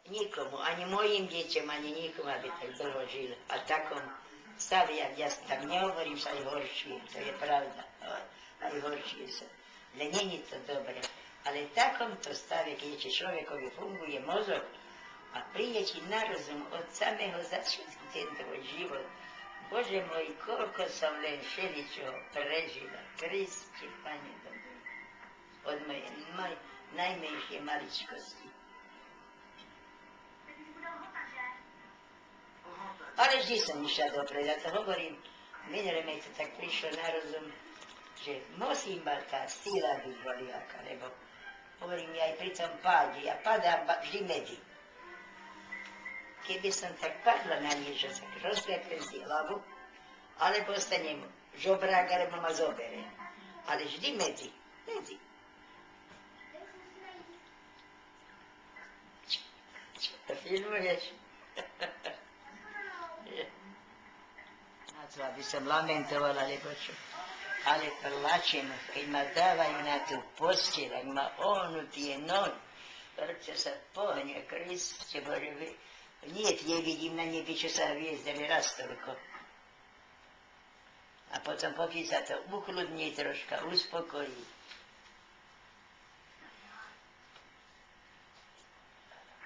nikomu, ani mojim deťom, ani nikomu, aby tak dlho žil. A takom stave, jak ja tak nehovorím, sa aj horšie, to je pravda, aj horšie sa. Ale není to dobre. Ale v takomto stave, keď človekovi funguje mozog a príde ti na rozum od samého začiatku ten tvoj život, Bože môj, koľko som len všeličoho prežila, Kriste, Pane dobrý, od mojej najmenšie maličkosti. Ale vždy som išla dopredu, ja to hovorím, minule mi to tak prišlo na rozum, že musím mať tá sila byť voliaka, lebo hovorím, ja aj pri tom páde, ja padám vždy medzi. Keby som tak padla na niečo, tak rozklepem si hlavu, alebo ostanem žobrák, alebo ma zobere. Ale vždy medzi. Čo to filmuješ? A to, aby som lamentovala, lebo čo? Ale plačem, keď ma dávajú na tú posteľ, ak ma ohnú tie nohy, prečo sa pohne, Kriste Bože, nie vidím na nebi, čo sa hviezdali raz toľko. A potom pokiaľ sa to uchludní troška, uspokojí.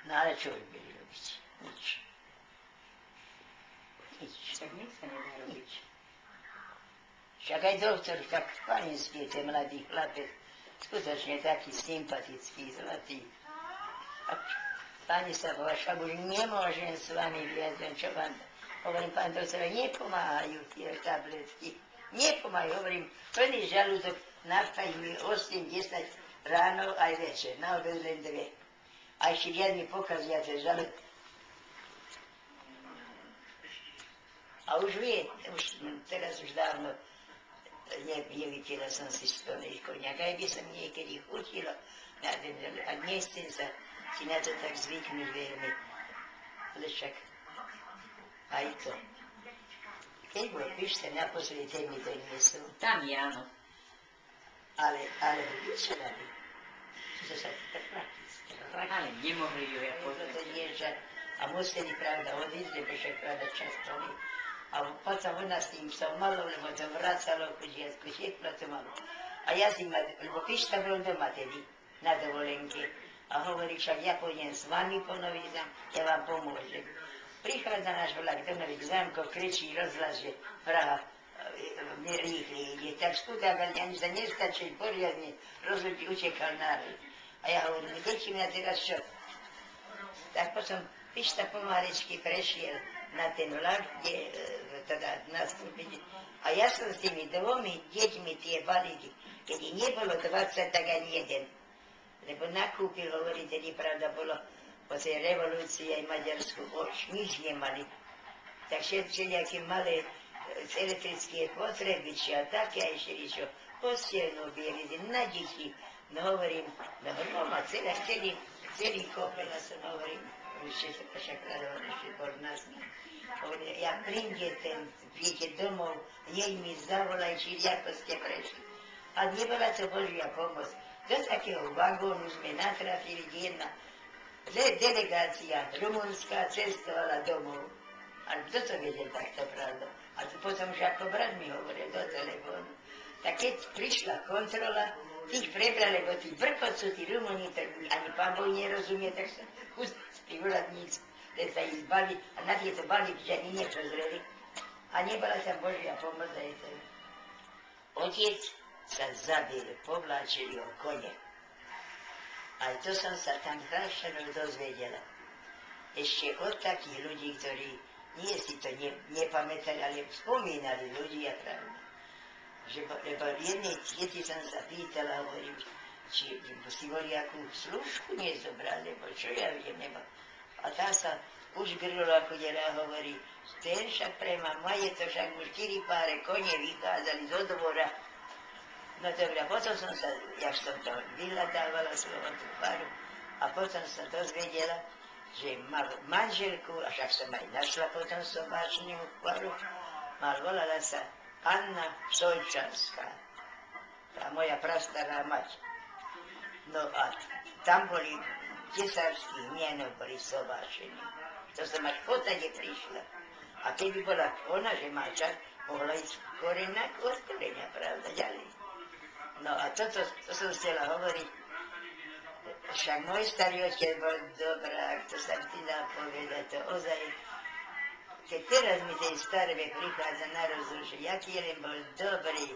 No ale čo by byli robiť? Nič. Tak nič sa nedá robiť. Však aj doktor, tak panický, ten mladý chlapec, skutočne taký sympatický, zlatý. A pani sa povedala, však už nemôžem s vami viac, čo vám... Hovorím, pán doktor, nepomáhajú tie tabletky. Nepomáhajú, hovorím, plný žalúdok, naftajú mi 8-10 ráno aj večer, na obed len 2. A ešte viac mi pokazia ten žalúdok. A už vie, teraz už dávno nevypila som si z plnej koniak. Aj by som niekedy chutila, a nechcem sa si na to tak zvyknúť veľmi. Ale však aj to. Keď bol Pište, naposledy ten mi doniesol. Tam je, áno. Ale vyčerali. To sa prakticky. Ale nemohli ju ja poznať. A museli, pravda, odísť, lebo však pravda často nie. A potom ona s tým psom malo, lebo to vracalo chudiatku, všetko to malo. A ja si ma, lebo Pišta bol doma tedy, na dovolenke. A hovorí, však ja pôjdem s vami po Nový Zám, ja vám pomôžem. Prichádza náš vlak do Nových Zámkov, kričí rozhlas, že Praha rýchle ide. Tak skudák, ale ani sa nestačil poriadne, rozhodne utekal národ. A ja hovorím, deti mňa teraz čo? Tak potom Pišta pomalečky prešiel na ten vlak, kde teda nastúpiť. A ja som s tými dvomi deťmi tie balíky, keď ich nebolo 20, tak ani jeden. Lebo nakúpil, hovorí, tedy pravda bolo po tej revolúcii aj Maďarsku, nič nemali. Tak všetky malé elektrické potrebiči a také aj šeličo, postielnú bielizy, na deti. No hovorím, no Roma, celý kopel, a som hovorím, ešte sa však radovali, ešte bol nás. Hovorím, ja príde domov, hneď mi zavolaj, či ako ste prešli. A nebola to Božia pomoc. Do takého vagónu sme natrafili, kde jedna delegácia rumunská cestovala domov. Ale kto to vedel takto pravda? A to potom už ako brat mi hovoril do telefónu. Tak keď prišla kontrola, tých prebrali, lebo tí brkot sú tí Rumúni, tak ani pán Boh nerozumie, tak sa tí úradníci, keď sa ich zbaví, a na tieto balíky ani nepozreli. A nebola tam Božia pomoc aj to. Otec sa zabil, povláčili ho kone. Aj to som sa tam strašne dozvedela. Ešte od takých ľudí, ktorí nie si to nepamätali, ale spomínali ľudia, pravda. Lebo jednej tieti som sa pýtala, hovorím, či si voliakú služku nezobral, lebo čo ja viem, nebo. A tá sa už grila, chodila, hovorí, ten však prema maje, to však mu 4 páre konie vychádzali zo dvora. No dobre, a potom som sa, jak som to vyhľadávala slovo tú paru, a potom som dozvedela, že mal manželku, a však som aj našla potom sobáčnú paru, volala sa Anna Solčarská, tá moja prastará mať. No a tam boli tesárských mienov boli sobášení. To som až potade prišla. A keby bola ona, že má čas, mohla ísť od koreňa, pravda, ďalej. No a toto som chcela hovoriť. Však môj starý otec bol dobrák, to sa ti dá povedať, to ozaj. Keď teraz mi tej starbe prichádza na rozum, že jaký len bol dobrý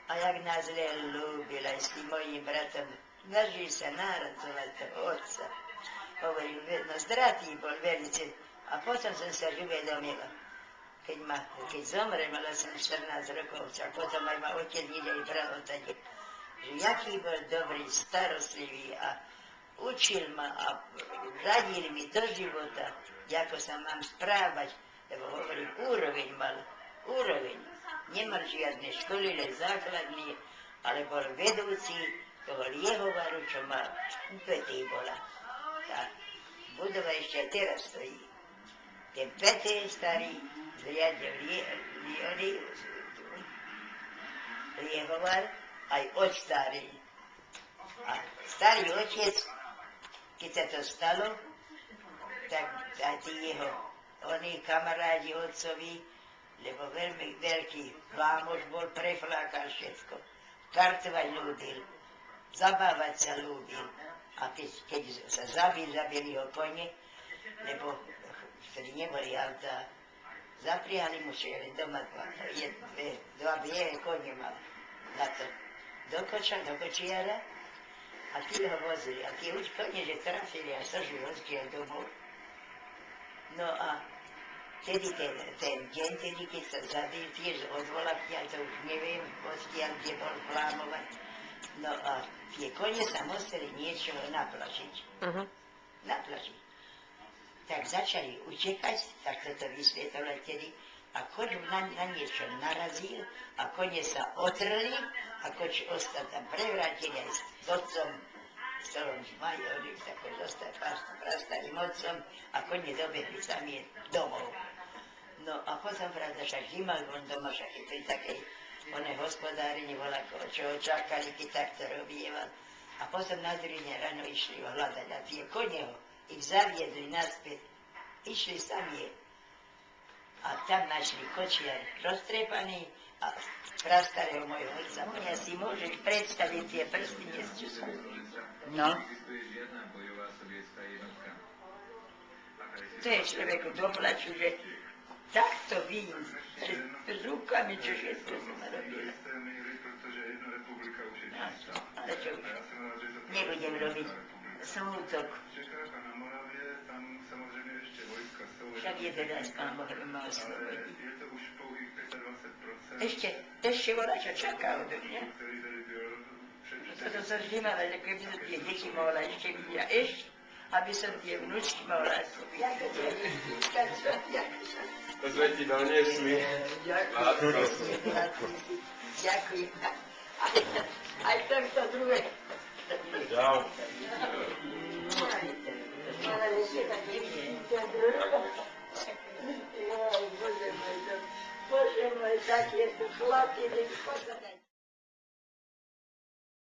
a jak nás len ľúbil aj s tým mojím bratom, snažil sa náradovať toho otca. Hovoril, no zdratý bol veľmi. A potom som sa uvedomila, keď zomrel, mala som 14 rokov, a potom aj ma otec aj bral odtade, že jaký bol dobrý, starostlivý a učil ma a radil mi do života, ako sa mám správať, lebo hovorím, úroveň mal, úroveň. Nemal žiadne školy, len základný, ale bol vedúci toho Liehovaru, čo mal, Petý bola. Tá budova ešte aj teraz stojí. Ten Petý starý zriadil Liehovar, aj od starý. A starý otec, keď sa to stalo, tak aj tí jeho, oni kamarádi otcovi, lebo veľmi veľký plámoš bol, preflákal všetko. Kartovať ľúbil, zabávať sa ľúbil. A keď sa zabili ho kone, lebo vtedy neboli autá, zapriahali mu si len doma dva biele kone mal na to. Do kočiara a tí ho vozili. A tí už kone, že trafili a sožili rozdiel domov. No a vtedy ten deň, keď sa zabil, tiež odvolaktiaľ, to už neviem, odtiaľ, kde bol plámovať. No a tie kone sa museli niečo naplašiť. Naplašiť. Tak začali utekať, tak toto vysvetlo vtedy, a koč na niečo narazil, a kone sa otrli, a koč ostal tam prevrátený aj s otcom, s ktorom majorím, takou prastarým otcom, a kone dobehli sami domov. No a potom, pravda, však zimal von doma, však je to i takej, one hospodárini voľako, čo ho čakali, keď takto robieval. A potom na druhý deň ráno išli ho hľadať a tie kone ho ich zaviedli naspäť, išli sami. A tam našli kočiar roztrepaný a prastarého mojho otca. Ja si môžeš predstaviť tie prsty, čo sú. No. To je človeku doplaču, že takto vidím, že s rukami, čo všetko som robila. No, ale čo už, nebudem robiť smútok. Však jeden raz Pán Boh ma oslobodí. Ešte voľa čo čaká odo mňa. Toto som vnímala, že keby som tie deti mohla ešte vidieť. Ešte, aby som tie vnúčky mohla To sme ti doniesli. Ďakujem. Aj takto druhé. Čau. Bože môj, tak je to chlapí,